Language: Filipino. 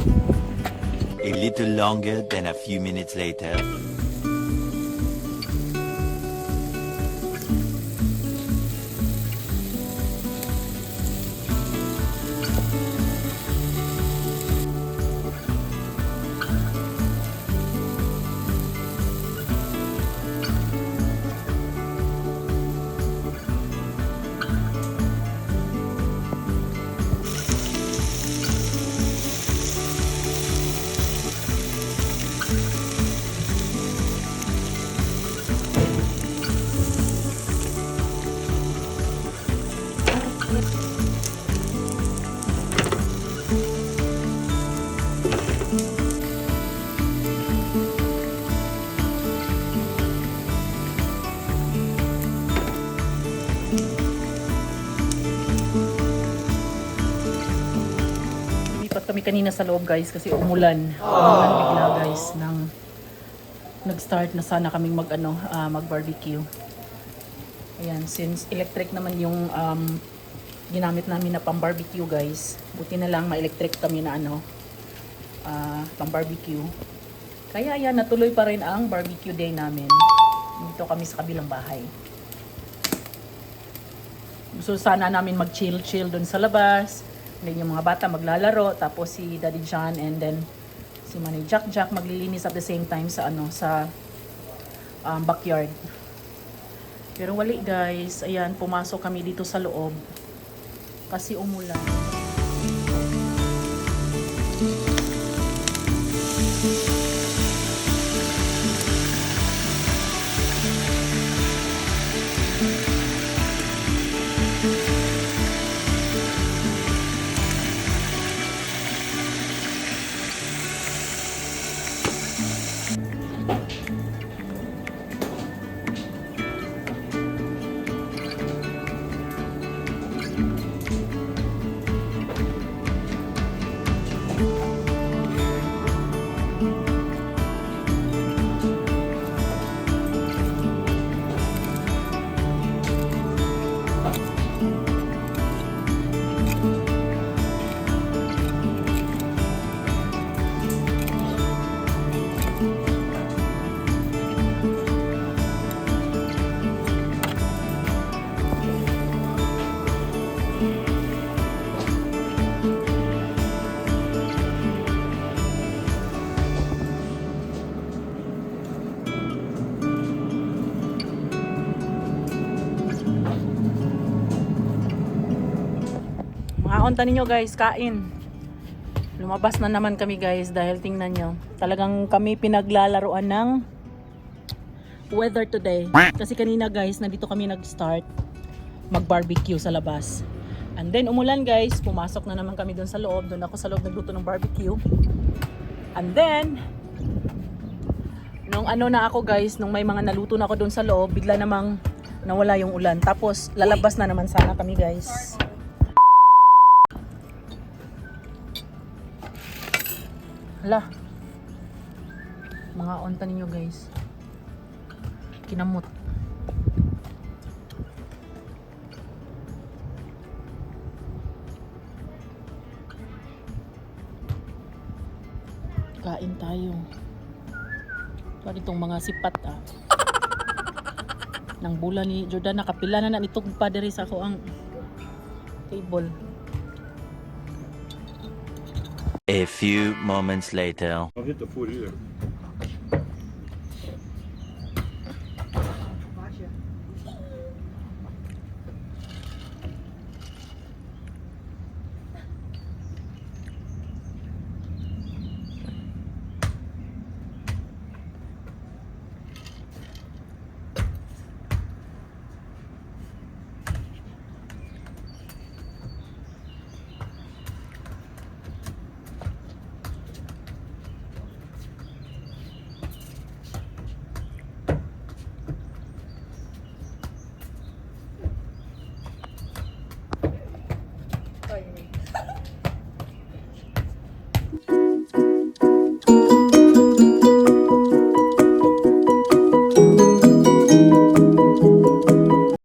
A little longer than a few minutes later. Kami kanina sa loob guys kasi umulan. Umulan bigla guys nang nag-start na sana kaming mag-barbecue. Ayan, since electric naman yung ginamit namin na pang-barbecue guys. Buti na lang ma-electric kami na pang-barbecue. Kaya ayan, natuloy pa rin ang barbecue day namin. Dito kami sa kabilang bahay. Gusto sana namin mag-chill doon sa labas. Then yung mga bata maglalaro, tapos si Daddy John and then si Manny Jack maglilinis at the same time sa backyard. Pero wali guys, ayan, pumasok kami dito sa loob kasi umulan. Onta ninyo guys, kain. Lumabas na naman kami guys dahil tingnan nyo. Talagang kami pinaglalaruan ng weather today. Kasi kanina guys, nandito kami nag-start mag-barbecue sa labas. And then umulan guys, pumasok na naman kami doon sa loob. Doon ako sa loob nagluto ng barbecue. And then, nung na ako guys, nung may mga naluto na ako doon sa loob, bigla namang nawala yung ulan. Tapos lalabas na naman sana kami guys. Hala, mga onta ninyo guys, kinamot. Kain tayo. Pwede itong mga sipat ng bula ni Jordan, nakapila na itong padre sa ako ang table. A few moments later. Don't hit the food either.